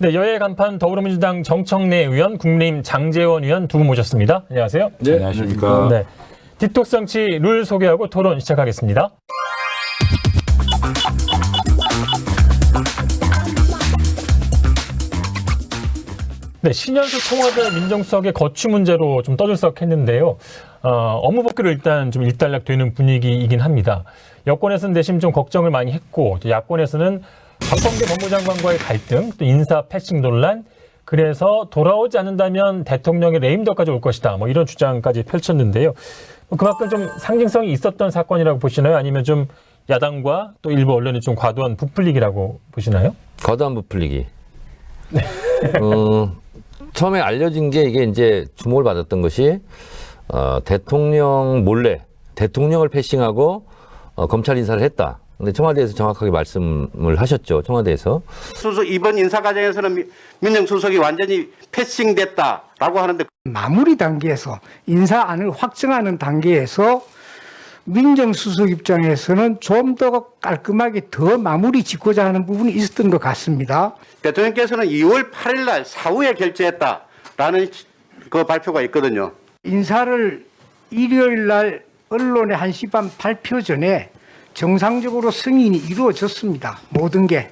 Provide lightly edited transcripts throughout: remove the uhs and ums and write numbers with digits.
네, 여야 간판 더불어민주당 정청래 의원, 국민의힘 장제원 의원 두 분 모셨습니다. 안녕하세요. 네, 안녕하십니까. 네, 디톡스 정치 룰 소개하고 토론 시작하겠습니다. 네, 신현수 청와대 민정수석의 거취 문제로 좀 떠들썩했는데요. 업무 복귀로 일단 좀 일단락되는 분위기이긴 합니다. 여권에서는 내심 좀 걱정을 많이 했고, 또 야권에서는 박범계 법무장관과의 갈등, 또 인사 패싱 논란, 그래서 돌아오지 않는다면 대통령의 레임덕까지 올 것이다. 뭐 이런 주장까지 펼쳤는데요. 그만큼 좀 상징성이 있었던 사건이라고 보시나요? 아니면 좀 야당과 또 일부 언론이 좀 과도한 부풀리기라고 보시나요? 과도한 부풀리기. 처음에 알려진 게 이게 이제 주목을 받았던 것이 대통령 몰래 대통령을 패싱하고 검찰 인사를 했다. 근데 청와대에서 정확하게 말씀을 하셨죠. 청와대에서. 수석 이번 인사 과정에서는 민정수석이 완전히 패싱됐다라고 하는데 마무리 단계에서 인사안을 확정하는 단계에서 민정수석 입장에서는 좀 더 깔끔하게 더 마무리 짓고자 하는 부분이 있었던 것 같습니다. 대통령께서는 2월 8일 날 사후에 결재했다라는 그 발표가 있거든요. 인사를 일요일 날 언론에 1시 반 발표 전에 정상적으로 승인이 이루어졌습니다. 모든 게.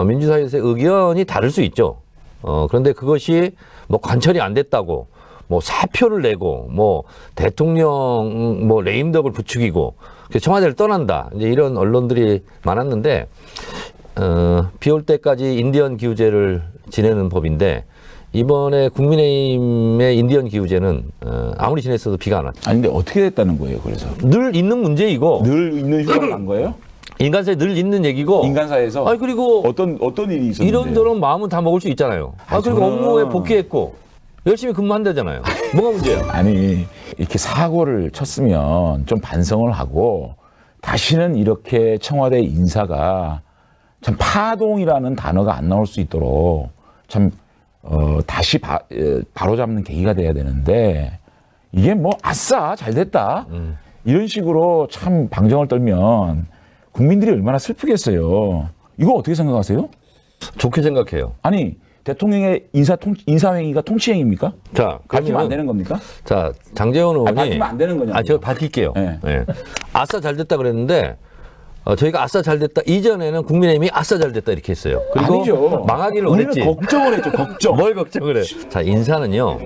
민주사회에서 의견이 다를 수 있죠. 그런데 그것이 뭐 관철이 안 됐다고 뭐 사표를 내고 뭐 대통령 뭐 레임덕을 부추기고 청와대를 떠난다. 이제 이런 언론들이 많았는데 비 올 때까지 인디언 기후제를 지내는 법인데 이번에 국민의힘의 인디언 기후제는 아무리 지냈어도 비가 안 왔죠. 아니, 근데 어떻게 됐다는 거예요, 그래서? 늘 있는 문제이고 늘 있는 휴가가 난 거예요? 인간사에 늘 있는 얘기고 인간사에서? 아니 그리고 어떤 일이 있었는데? 이런저런 마음은 다 먹을 수 있잖아요. 그리고 저는- 업무에 복귀했고 열심히 근무한다잖아요. 뭐가 문제예요? 아니, 이렇게 사고를 쳤으면 좀 반성을 하고 다시는 이렇게 청와대 인사가 참 파동이라는 단어가 안 나올 수 있도록 참 다시 바로잡는 계기가 돼야 되는데 이게 뭐 아싸 잘 됐다 이런 식으로 참 방정을 떨면 국민들이 얼마나 슬프겠어요. 이거 어떻게 생각하세요? 좋게 생각해요. 아니, 대통령의 인사행위가 통치행위입니까? 자, 밝히면 안 그러면 되는 겁니까? 자 장제원 의원이 밝히면 안 되는 거냐고요. 제가 밝힐게요. 네. 예. 아싸 잘 됐다 그랬는데 저희가 아싸 잘 됐다 이전에는 국민의힘이 아싸 잘 됐다 이렇게 했어요. 그리고 아니죠. 망하기를 우리는 원했지. 걱정을 했죠. 걱정. 뭘 걱정을 해? 자, 인사는요.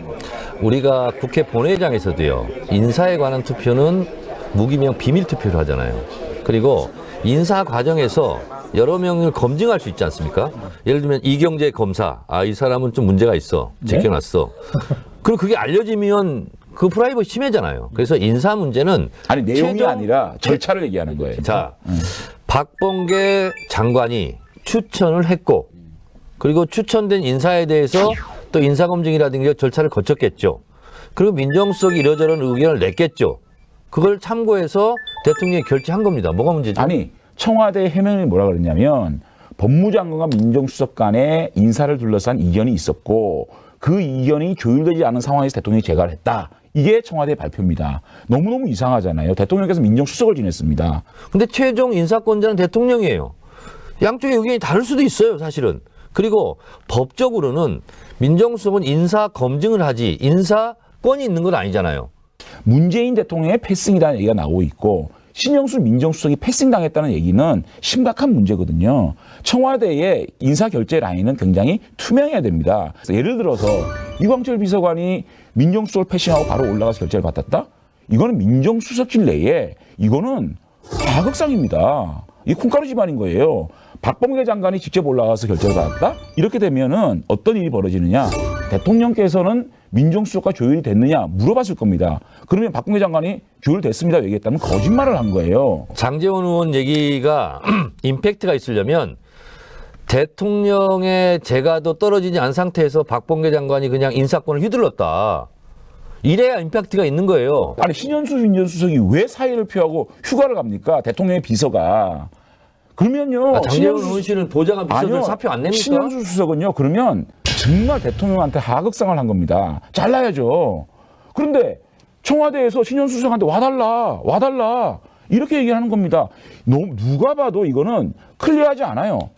우리가 국회 본회의장에서도요. 인사에 관한 투표는 무기명 비밀 투표를 하잖아요. 그리고 인사 과정에서 여러 명을 검증할 수 있지 않습니까? 예를 들면 이경재 검사, 이 사람은 좀 문제가 있어. 제껴놨어. 그리고 그게 알려지면 그 프라이버시 침해잖아요. 그래서 인사 문제는 아니, 내용이 최종- 아니라 절차를 얘기하는 거예요. 자, 박범계 장관이 추천을 했고 그리고 추천된 인사에 대해서 또 인사검증이라든가 절차를 거쳤겠죠. 그리고 민정수석이 이러저런 의견을 냈겠죠. 그걸 참고해서 대통령이 결재한 겁니다. 뭐가 문제죠? 아니, 청와대 해명이 뭐라 그랬냐면 법무장관과 민정수석 간에 인사를 둘러싼 이견이 있었고 그 이견이 조율되지 않은 상황에서 대통령이 재가를 했다. 이게 청와대 발표입니다. 너무너무 이상하잖아요. 대통령께서 민정수석을 지냈습니다. 근데 최종 인사권자는 대통령이에요. 양쪽의 의견이 다를 수도 있어요, 사실은. 그리고 법적으로는 민정수석은 인사 검증을 하지 인사권이 있는 건 아니잖아요. 문재인 대통령의 패싱이라는 얘기가 나오고 있고 신영수 민정수석이 패싱당했다는 얘기는 심각한 문제거든요. 청와대의 인사결재 라인은 굉장히 투명해야 됩니다. 예를 들어서 이광철 비서관이 민정수석을 패싱하고 바로 올라가서 결재를 받았다? 이거는 민정수석실 내에 이거는 하극상입니다. 이 콩가루 집안인 거예요. 박범계 장관이 직접 올라가서 결재를 받았다? 이렇게 되면은 어떤 일이 벌어지느냐? 대통령께서는 민정수석과 조율이 됐느냐 물어봤을 겁니다. 그러면 박범계 장관이 조율됐습니다 얘기했다면 거짓말을 한 거예요. 장제원 의원 얘기가 임팩트가 있으려면 대통령의 재가도 떨어지지 않은 상태에서 박범계 장관이 그냥 인사권을 휘둘렀다. 이래야 임팩트가 있는 거예요. 아니, 신현수 민정수석이 왜 사의를 표하고 휴가를 갑니까? 대통령의 비서가. 그러면요. 장제원 의원 씨는 보좌관 비서들 사표 안 냅니까? 신현수 수석은요. 그러면 정말 대통령한테 하극상을 한 겁니다. 잘라야죠. 그런데 청와대에서 신현수 수석한테 와달라. 이렇게 얘기하는 겁니다. 누가 봐도 이거는 클리어하지 않아요.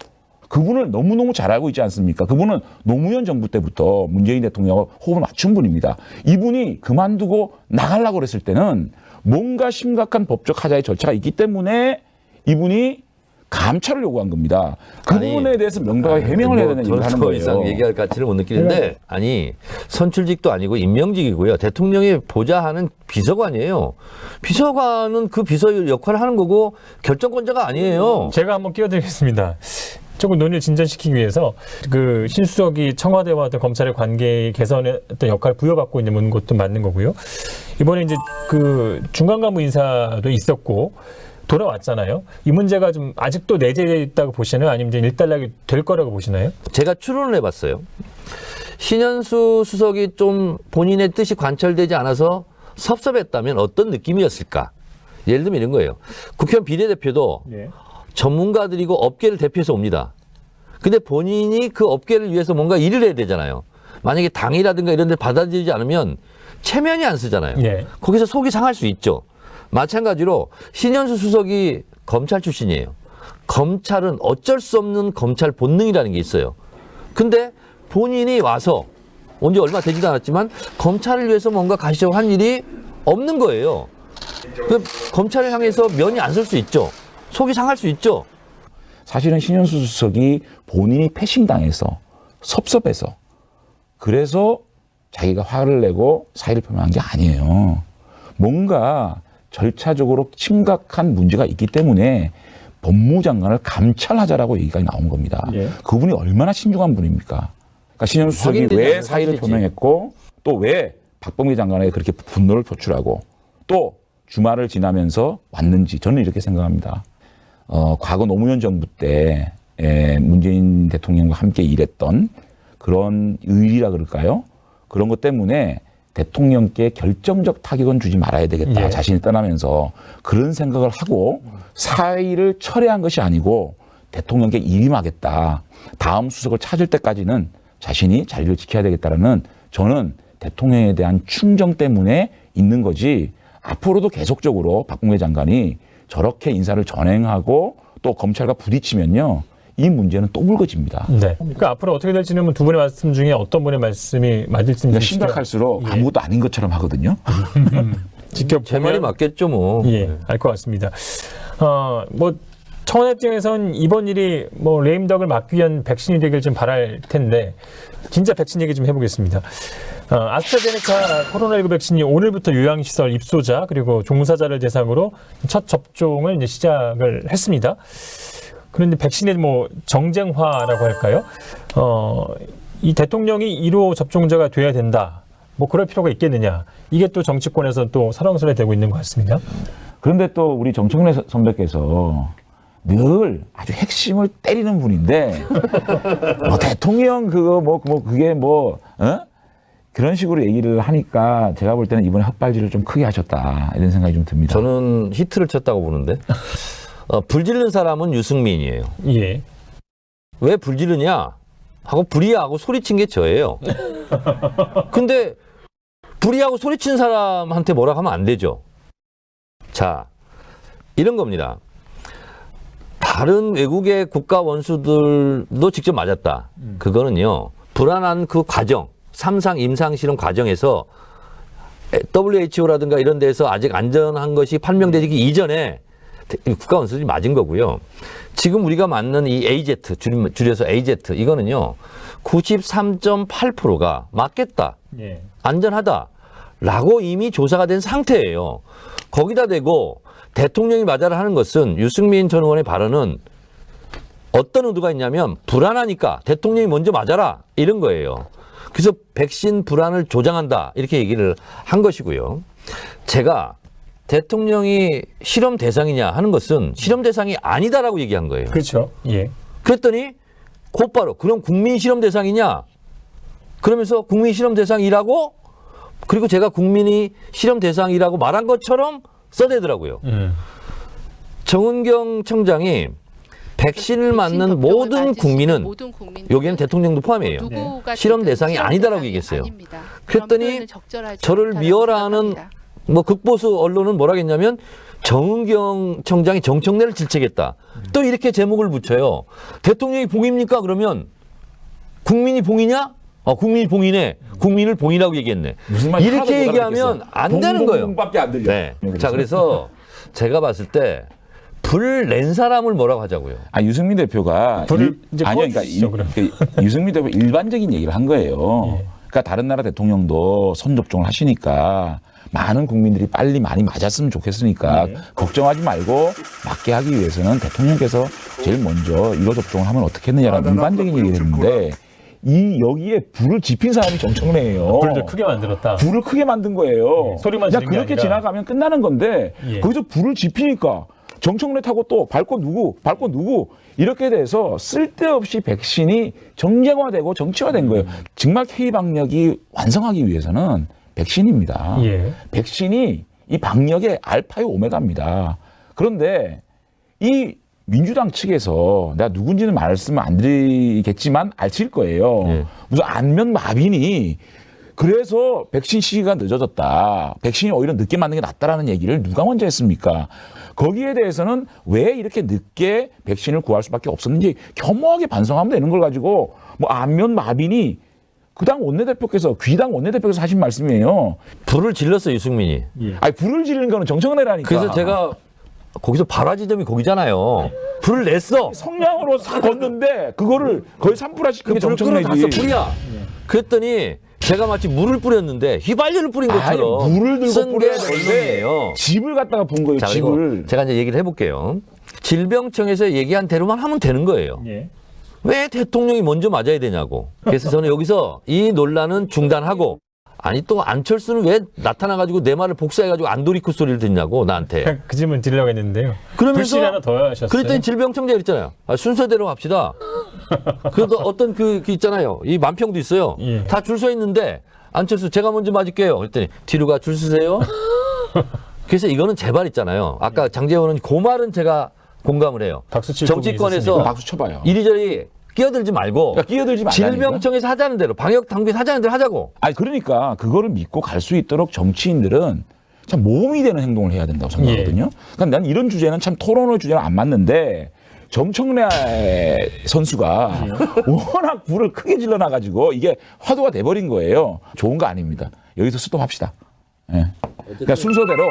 그분을 너무너무 잘 알고 있지 않습니까? 그분은 노무현 정부 때부터 문재인 대통령과 호흡을 맞춘 분입니다. 이분이 그만두고 나가려고 그랬을 때는 뭔가 심각한 법적 하자의 절차가 있기 때문에 이분이 감찰을 요구한 겁니다. 그 아니, 부분에 대해서 명백하게 해명을 해야 되는 얘기를 하는 더 거예요. 이상 얘기할 가치를 못 느끼는데 아니 선출직도 아니고 임명직이고요. 대통령이 보좌하는 비서관이에요. 비서관은 그 비서 역할을 하는 거고 결정권자가 아니에요. 제가 한번 끼워드리겠습니다. 조금 논의를 진전시키기 위해서 그 신수석이 청와대와 어떤 검찰의 관계 개선의 어떤 역할을 부여받고 있는 것도 맞는 거고요. 이번에 이제 그 중간 간부 인사도 있었고 돌아왔잖아요. 이 문제가 좀 아직도 내재되어 있다고 보시나요? 아니면 이제 일단락이 될 거라고 보시나요? 제가 추론을 해봤어요. 신현수 수석이 좀 본인의 뜻이 관철되지 않아서 섭섭했다면 어떤 느낌이었을까? 예를 들면 이런 거예요. 국회의원 비례대표도 전문가들이고 업계를 대표해서 옵니다. 근데 본인이 그 업계를 위해서 뭔가 일을 해야 되잖아요. 만약에 당이라든가 이런 데 받아들이지 않으면 체면이 안 쓰잖아요. 예. 거기서 속이 상할 수 있죠. 마찬가지로 신현수 수석이 검찰 출신이에요. 검찰은 어쩔 수 없는 검찰 본능이라는 게 있어요. 근데 본인이 와서 온 지 얼마 되지도 않았지만 검찰을 위해서 뭔가 가시려고 한 일이 없는 거예요. 그 검찰을 향해서 면이 안 설 수 있죠. 속이 상할 수 있죠. 사실은 신현수 수석이 본인이 패싱당해서 섭섭해서 그래서 자기가 화를 내고 사의를 표명한 게 아니에요. 뭔가 절차적으로 심각한 문제가 있기 때문에 법무장관을 감찰하자라고 얘기가 나온 겁니다. 예. 그분이 얼마나 신중한 분입니까? 그러니까 신현수 수석이 확인되지 왜 않는 사의를 사실이지. 표명했고 또 왜 박범계 장관에게 그렇게 분노를 표출하고 또 주말을 지나면서 왔는지 저는 이렇게 생각합니다. 과거 노무현 정부 때 문재인 대통령과 함께 일했던 그런 의리라 그럴까요? 그런 것 때문에 대통령께 결정적 타격은 주지 말아야 되겠다. 예. 자신이 떠나면서 그런 생각을 하고 사의를 철회한 것이 아니고 대통령께 일임하겠다. 다음 수석을 찾을 때까지는 자신이 자리를 지켜야 되겠다라는 저는 대통령에 대한 충정 때문에 있는 거지 앞으로도 계속적으로 박범계 장관이 저렇게 인사를 전행하고 또 검찰과 부딪히면요. 이 문제는 또 불거집니다. 네. 그러니까 앞으로 어떻게 될지는 두 분의 말씀 중에 어떤 분의 말씀이 맞을지 그러니까 심각할수록 아무것도 아닌 것처럼 하거든요. 직접 제 말이 맞겠죠, 뭐. 예, 알 것 같습니다. 뭐 청와대 입장에선 이번 일이 뭐 레임덕을 막기 위한 백신이 되길 좀 바랄 텐데 진짜 백신 얘기 좀 해보겠습니다. 아스트라제네카 코로나19 백신이 오늘부터 요양시설 입소자 그리고 종사자를 대상으로 첫 접종을 이제 시작을 했습니다. 그런데 백신의 뭐 정쟁화라고 할까요? 이 대통령이 1호 접종자가 돼야 된다. 뭐 그럴 필요가 있겠느냐. 이게 또 정치권에서 또 설왕설래 되고 있는 것 같습니다. 그런데 또 우리 정청래 선배께서 늘 아주 핵심을 때리는 분인데 뭐 대통령 그거 그게 그런 식으로 얘기를 하니까 제가 볼 때는 이번에 헛발질을 좀 크게 하셨다 이런 생각이 좀 듭니다. 저는 히트를 쳤다고 보는데 불지르는 사람은 유승민이에요. 예. 왜 불지르냐 하고 불이하고 소리친 게 저예요. 근데 불이하고 소리친 사람한테 뭐라 하면 안 되죠. 자, 이런 겁니다. 다른 외국의 국가 원수들도 직접 맞았다. 그거는요. 불안한 그 과정, 3상 임상실험 과정에서 WHO라든가 이런 데서 아직 안전한 것이 판명되기 이전에 국가 원수들이 맞은 거고요. 지금 우리가 맞는 이 AZ, 줄여서 AZ, 이거는요. 93.8%가 맞겠다. 예. 안전하다라고 이미 조사가 된 상태예요. 거기다 대고 대통령이 맞아라 하는 것은 유승민 전 의원의 발언은 어떤 의도가 있냐면 불안하니까 대통령이 먼저 맞아라 이런 거예요. 그래서 백신 불안을 조장한다 이렇게 얘기를 한 것이고요. 제가 대통령이 실험 대상이냐 하는 것은 실험 대상이 아니다라고 얘기한 거예요. 그렇죠. 예. 그랬더니 곧바로 그럼 국민 실험 대상이냐? 그러면서 국민 실험 대상이라고 그리고 제가 국민이 실험 대상이라고 말한 것처럼 써대더라고요. 정은경 청장이 백신을 맞는 모든 국민은 여기에는 대통령도 포함이에요. 실험 대상이 아니다라고 얘기했어요. 그랬더니 저를 미워라 하는 뭐 극보수 언론은 뭐라겠냐면 정은경 청장이 정청래를 질책했다. 또 이렇게 제목을 붙여요. 대통령이 봉입니까? 그러면 국민이 봉이냐? 국민이 봉이네. 국민을 봉이라고 얘기했네. 무슨 말인지 하나도 이렇게 못 얘기하면 알아듣겠어. 안 되는 거예요. 봉밖에 안 들려. 네. 자, 그래서 제가 봤을 때 불 낸 사람을 뭐라고 하자고요. 유승민 대표가 불을 이제 아니요, 꺼주시죠, 그러면. 유승민 대표 일반적인 얘기를 한 거예요. 예. 그러니까 다른 나라 대통령도 선접종을 하시니까 많은 국민들이 빨리 많이 맞았으면 좋겠으니까 걱정하지 말고 맞게 하기 위해서는 대통령께서 제일 먼저 1호 접종을 하면 어떻겠느냐라는 일반적인 얘기를 했는데 여기에 불을 지핀 사람이 정청래예요. 불을 더 크게 만들었다. 불을 크게 만든 거예요. 예, 소리만 그냥 지른 게 그렇게 아니라. 지나가면 끝나는 건데 예. 거기서 불을 지피니까 정청래 타고 또 밟고 누구 이렇게 돼서 쓸데없이 백신이 정쟁화되고 정치화된 거예요. 정말 K방역이 완성하기 위해서는 백신입니다. 예. 백신이 이 방역의 알파요 오메가입니다. 그런데 이 민주당 측에서 내가 누군지는 말씀을 안 드리겠지만 알칠 거예요. 예. 무슨 안면 마비니 그래서 백신 시기가 늦어졌다. 백신이 오히려 늦게 맞는 게 낫다라는 얘기를 누가 먼저 했습니까? 거기에 대해서는 왜 이렇게 늦게 백신을 구할 수밖에 없었는지 겸허하게 반성하면 되는 걸 가지고 뭐 안면 마비니 그 당 원내대표께서 귀당 원내대표께서 하신 말씀이에요. 불을 질렀어요, 유승민이. 아니 불을 지르는 거는 정청래라니까. 그래서 제가 거기서 발화 지점이 거기잖아요. 불을 냈어. 성냥으로 싹 걷는데 그거를 거의 산불화시킨 게 불 정청래지. 끄러 갔어, 불이야. 그랬더니 제가 마치 물을 뿌렸는데 휘발유를 뿌린 것처럼 아니, 물을 들고 쓴 게 뿌려야 되는데 언론이에요. 집을 갖다가 본 거예요. 자, 그리고 집을. 제가 이제 얘기를 해볼게요. 질병청에서 얘기한 대로만 하면 되는 거예요. 예. 왜 대통령이 먼저 맞아야 되냐고. 그래서 저는 여기서 이 논란은 중단하고 아니 또 안철수는 왜 나타나가지고 내 말을 복사해가지고 안도리쿠 소리를 듣냐고 나한테. 그 질문 드리려고 했는데요. 그러면서 불씨 하나 더 하셨어요. 그랬더니 질병청장 있잖아요. 순서대로 합시다. 그래도 어떤 그 있잖아요. 이 만평도 있어요. 예. 다 줄 서 있는데 안철수 제가 먼저 맞을게요. 그랬더니 뒤로 가 줄 서세요. 그래서 이거는 제발 있잖아요. 아까 장제원은 그 말은 제가 공감을 해요. 박수 칠 정치권에서 부분이 박수 쳐봐요. 이리저리 끼어들지 말고 그러니까 끼어들지 말라니까. 질병청에서 하자는 대로 방역 당국에서 하자는 대로 하자고. 아니 그러니까 그거를 믿고 갈 수 있도록 정치인들은 참 모험이 되는 행동을 해야 된다고 생각하거든요. 그러니까 난 이런 주제는 참 토론의 주제는 안 맞는데 정청래 선수가 워낙 불을 크게 질러놔가지고 이게 화두가 돼버린 거예요. 좋은 거 아닙니다. 여기서 스톱합시다. 예. 그러니까 순서대로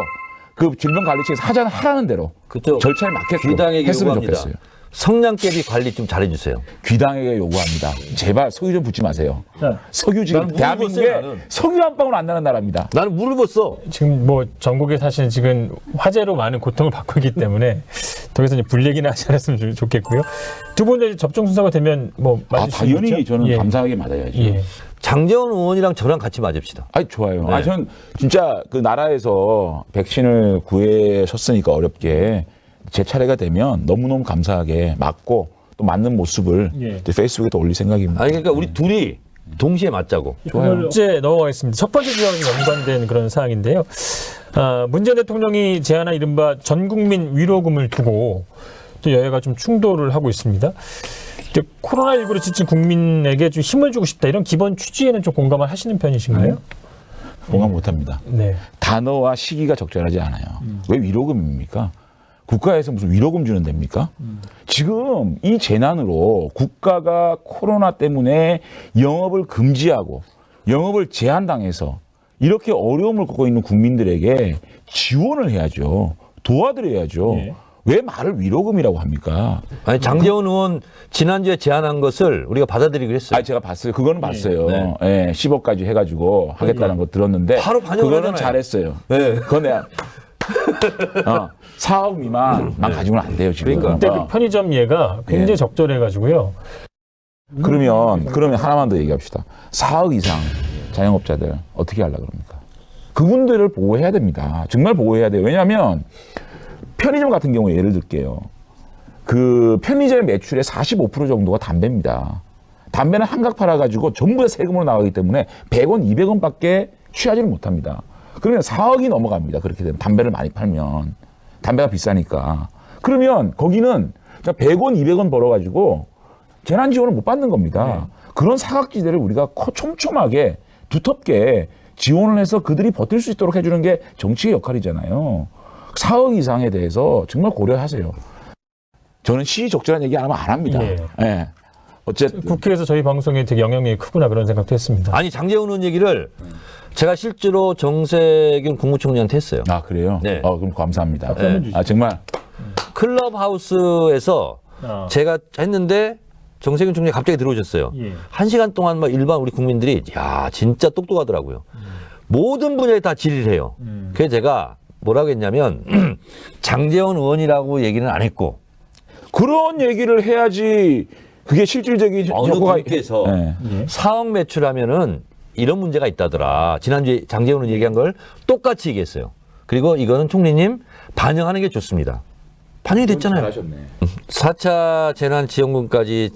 그 질병관리청에서 하라는 대로 그쪽 절차에 맞게끔 귀당에게 했으면 요구합니다. 좋겠어요. 성냥개비 관리 좀 잘해주세요. 귀당에게 요구합니다. 제발 석유 좀 붓지 마세요. 자, 석유 지금 난 물을 대한민국에 붓어요, 나는. 석유 한 방울 안 나는 나라입니다. 나는 물을 벗어. 지금 뭐 전국에 사실 지금 화재로 많은 고통을 받고 있기 때문에 더 이상 이제 불 얘기는 하지 않았으면 좋겠고요. 두 분 접종 순서가 되면 뭐 맞을 수 당연히 있죠? 저는 예. 감사하게 맞아야죠. 예. 장제원 의원이랑 저랑 같이 맞읍시다. 아니 좋아요. 네. 전 진짜 그 나라에서 백신을 구해셨으니까 어렵게 제 차례가 되면 너무너무 감사하게 맞고 또 맞는 모습을 예. 이제 페이스북에 또 올릴 생각입니다. 아니 그러니까 우리 둘이 동시에 맞자고. 좋아요. 이제 넘어가겠습니다. 첫 번째 지역이 연관된 그런 사항인데요. 문재인 대통령이 제안한 이른바 전국민 위로금을 두고 또 여야가 좀 충돌을 하고 있습니다. 이제 코로나19로 지친 국민에게 좀 힘을 주고 싶다 이런 기본 취지에는 좀 공감을 하시는 편이신가요? 공감 못합니다. 네. 단어와 시기가 적절하지 않아요. 왜 위로금입니까? 국가에서 무슨 위로금 주는 데입니까? 지금 이 재난으로 국가가 코로나 때문에 영업을 금지하고 영업을 제한당해서 이렇게 어려움을 겪고 있는 국민들에게 지원을 해야죠. 도와드려야죠. 예. 왜 말을 위로금이라고 합니까? 아니 장제원 의원 지난주에 제안한 것을 우리가 받아들이기로 했어요. 제가 봤어요. 그거는 봤어요. 네. 예, 10억까지 해가지고 하겠다는 거 들었는데 바로 반영을 그거는 하잖아요. 잘했어요. 네. 그건 내가 4억 미만만 가지고는 안 돼요 지금. 그때 그 편의점 예가 굉장히 예. 적절해가지고요. 그러면 하나만 더 얘기합시다. 4억 이상 자영업자들 어떻게 하려고 그럽니까? 그분들을 보호해야 됩니다. 정말 보호해야 돼요. 왜냐하면 편의점 같은 경우에 예를 들게요. 그 편의점의 매출의 45% 정도가 담배입니다. 담배는 한각 팔아가지고 전부 다 세금으로 나가기 때문에 100원, 200원밖에 취하지를 못합니다. 그러면 4억이 넘어갑니다. 그렇게 되면 담배를 많이 팔면. 담배가 비싸니까. 그러면 거기는 100원, 200원 벌어가지고 재난 지원을 못 받는 겁니다. 그런 사각지대를 우리가 촘촘하게 두텁게 지원을 해서 그들이 버틸 수 있도록 해주는 게 정치의 역할이잖아요. 4억 이상에 대해서 정말 고려하세요. 저는 시의적절한 얘기 안 하면 안 합니다. 예. 예. 어쨌든 국회에서 저희 방송에 되게 영향력이 크구나 그런 생각도 했습니다. 아니 장제원 의원 얘기를 제가 실제로 정세균 국무총리한테 했어요. 아 그래요? 네. 그럼 감사합니다. 네. 정말 클럽하우스에서 제가 했는데 정세균 총리가 갑자기 들어오셨어요. 예. 1시간 동안 막 일반 우리 국민들이 야 진짜 똑똑하더라고요. 모든 분야에 다 질의를 해요. 그래서 제가 뭐라고 했냐면 장제원 의원이라고 얘기는 안 했고 그런 얘기를 해야지 그게 실질적인 어느 효과가 분께서 예. 4억 매출하면은 이런 문제가 있다더라. 지난주에 장제원 의원 얘기한 걸 똑같이 얘기했어요. 그리고 이거는 총리님 반영하는 게 좋습니다. 반영이 됐잖아요. 잘하셨네. 4차 재난지원금까지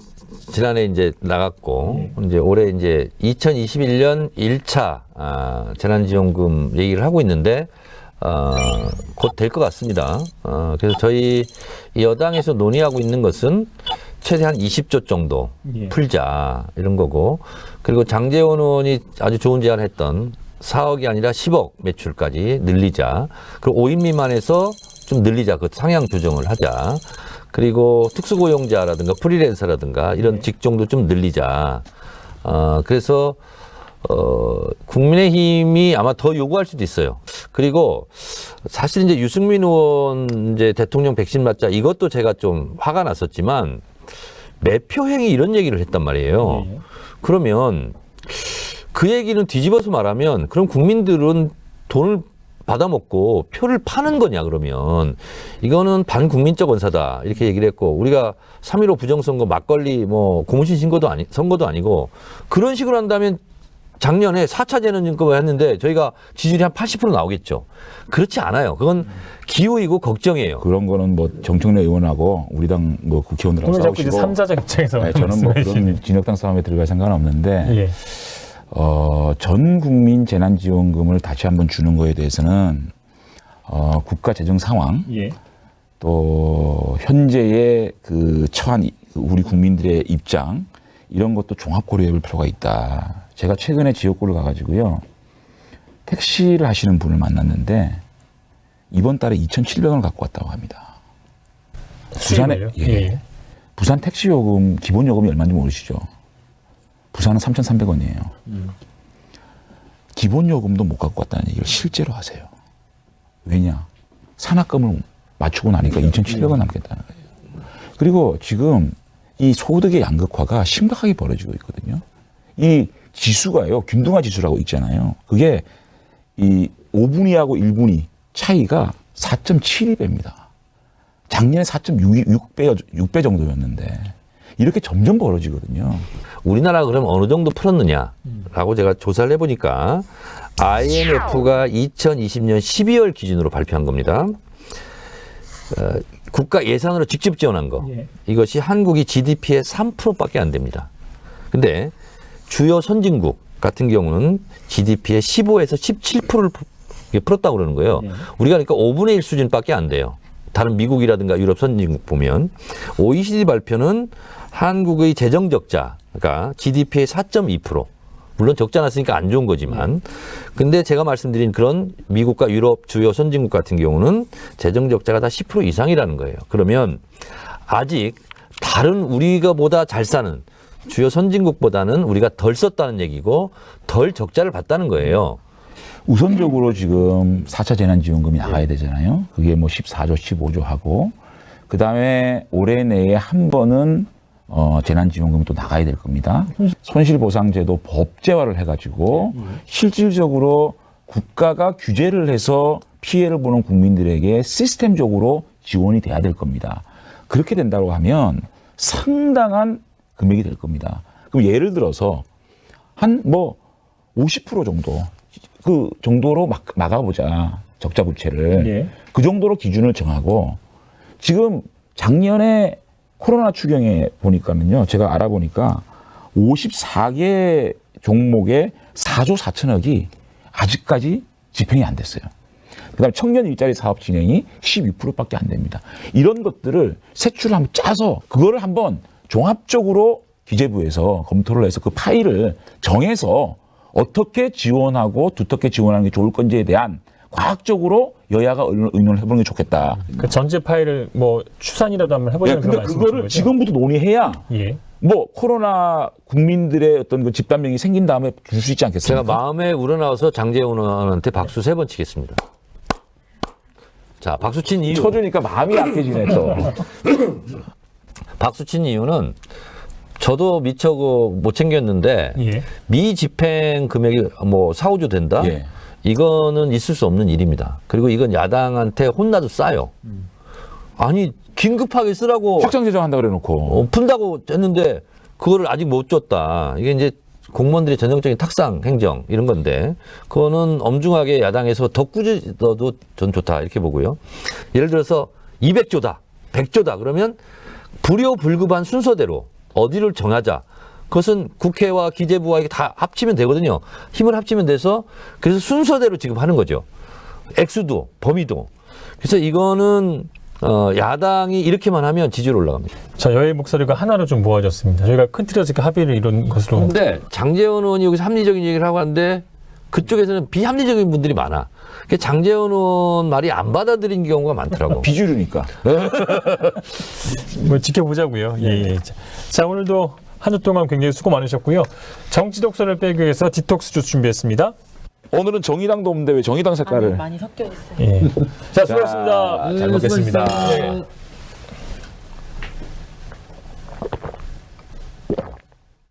지난해 이제 나갔고 이제 올해 이제 2021년 1차 재난지원금 얘기를 하고 있는데 곧 될 것 같습니다. 그래서 저희 여당에서 논의하고 있는 것은 최대한 20조 정도 예. 풀자 이런 거고 그리고 장제원 의원이 아주 좋은 제안을 했던 4억이 아니라 10억 매출까지 늘리자. 그리고 5인 미만에서 좀 늘리자. 그 상향 조정을 하자. 그리고 특수고용자라든가 프리랜서라든가 이런 직종도 좀 늘리자. 그래서 국민의힘이 아마 더 요구할 수도 있어요. 그리고 사실 이제 유승민 의원 이제 대통령 백신 맞자 이것도 제가 좀 화가 났었지만 매표행위 이런 얘기를 했단 말이에요. 그러면 그 얘기는 뒤집어서 말하면 그럼 국민들은 돈을 받아먹고 표를 파는 거냐 그러면 이거는 반국민적 언사다 이렇게 얘기를 했고 우리가 3.15 부정선거 막걸리 뭐 고무신 선거도 아니고 그런 식으로 한다면 작년에 4차 재난지원금을 했는데 저희가 지지율이 한 80% 나오겠죠. 그렇지 않아요. 그건 기후이고 걱정이에요. 그런 거는 뭐 정청래 의원하고 우리 당 뭐 국회의원들하고 오늘 자꾸 이제 싸우시고 3자적 입장에서 네, 저는 뭐 말씀해 그런 진영당 싸움에 들어갈 생각은 없는데 예. 전 국민 재난지원금을 다시 한번 주는 거에 대해서는 국가 재정 상황 예. 또 현재의 그 처한 우리 국민들의 입장 이런 것도 종합 고려해 볼 필요가 있다. 제가 최근에 지역구를 가가지고요 택시를 하시는 분을 만났는데 이번 달에 2,700원을 갖고 왔다고 합니다. 부산에 예. 부산 택시 요금 기본 요금이 얼마인지 모르시죠? 부산은 3,300원이에요. 기본 요금도 못 갖고 왔다는 얘기를 실제로 하세요. 왜냐? 산학금을 맞추고 나니까 2,700원 남겠다는 거예요. 그리고 지금 이 소득의 양극화가 심각하게 벌어지고 있거든요. 이 지수가요, 균등화 지수라고 있잖아요. 그게 이 5분위하고 1분위 차이가 4.72배입니다. 작년에 4.6배 정도였는데 이렇게 점점 벌어지거든요. 우리나라가 그럼 어느 정도 풀었느냐라고 제가 조사를 해보니까 IMF가 2020년 12월 기준으로 발표한 겁니다. 국가 예산으로 직접 지원한 거. 예. 이것이 한국이 GDP의 3%밖에 안 됩니다. 근데 주요 선진국 같은 경우는 GDP의 15에서 17%를 풀었다고 그러는 거예요. 우리가 그러니까 5분의 1 수준밖에 안 돼요. 다른 미국이라든가 유럽 선진국 보면 OECD 발표는 한국의 재정 적자가 GDP의 4.2%. 물론 적자 났으니까 안 좋은 거지만 근데 제가 말씀드린 그런 미국과 유럽 주요 선진국 같은 경우는 재정 적자가 다 10% 이상이라는 거예요. 그러면 아직 다른 우리가 보다 잘 사는 주요 선진국보다는 우리가 덜 썼다는 얘기고 덜 적자를 봤다는 거예요. 우선적으로 지금 4차 재난지원금이 나가야 되잖아요. 그게 뭐 14조, 15조 하고 그 다음에 올해 내에 한 번은 재난지원금이 또 나가야 될 겁니다. 손실보상제도 법제화를 해가지고 실질적으로 국가가 규제를 해서 피해를 보는 국민들에게 시스템적으로 지원이 돼야 될 겁니다. 그렇게 된다고 하면 상당한 금액이 될 겁니다. 그럼 예를 들어서 한 뭐 50% 정도 그 정도로 막아보자. 적자 부채를. 예. 그 정도로 기준을 정하고 지금 작년에 코로나 추경에 보니까는요. 제가 알아보니까 54개 종목에 4조 4천억이 아직까지 집행이 안 됐어요. 그다음에 청년 일자리 사업 진행이 12%밖에 안 됩니다. 이런 것들을 세출을 한번 짜서 그거를 한번 종합적으로 기재부에서 검토를 해서 그 파일을 정해서 어떻게 지원하고 두텁게 지원하는 게 좋을 건지에 대한 과학적으로 여야가 의논을 해보는 게 좋겠다. 그 전제 파일을 뭐 추산이라도 한번 예, 해보자는 근데 그런 말씀이신 그거를 거죠? 지금부터 논의해야 예. 뭐 코로나 국민들의 어떤 그 집단명이 생긴 다음에 줄 수 있지 않겠습니까? 제가 마음에 우러나와서 장재원 의원한테 박수 3번 치겠습니다. 자, 박수 친 이유. 쳐주니까 마음이 약해지네 또. 박수 친 이유는 저도 미처 못 챙겼는데 예. 미집행 금액이 뭐 4, 5조 된다? 예. 이거는 있을 수 없는 일입니다. 그리고 이건 야당한테 혼나도 싸요. 아니 긴급하게 쓰라고 확정 제정한다 그래놓고. 푼다고 했는데 그거를 아직 못 줬다. 이게 이제 공무원들의 전형적인 탁상 행정 이런 건데 그거는 엄중하게 야당에서 더 꾸짖어도 전 좋다 이렇게 보고요. 예를 들어서 200조다, 100조다 그러면 불효불급한 순서대로 어디를 정하자. 그것은 국회와 기재부와 이게 다 합치면 되거든요. 힘을 합치면 돼서 그래서 순서대로 지금 하는 거죠. 액수도 범위도. 그래서 이거는 야당이 이렇게만 하면 지지율 올라갑니다. 자, 여의 목소리가 하나로 좀 모아졌습니다. 저희가 큰 틀에서 이렇게 합의를 이룬 것으로. 근데 장재원 의원이 여기서 합리적인 얘기를 하고 하는데 그쪽에서는 비합리적인 분들이 많아. 그게 장재원 의원 말이 안 받아들인 경우가 많더라고. 비주류니까. 뭐 지켜보자고요. 예, 예. 자, 오늘도 한 주 동안 굉장히 수고 많으셨고요. 정치 독선을 빼기 위해서 디톡스 주스 준비했습니다. 오늘은 정의당도 없는데 왜 정의당 색깔을? 많이 섞여 있어요. 예. 자, 수고하셨습니다. 잘 먹겠습니다. 수고하셨습니다.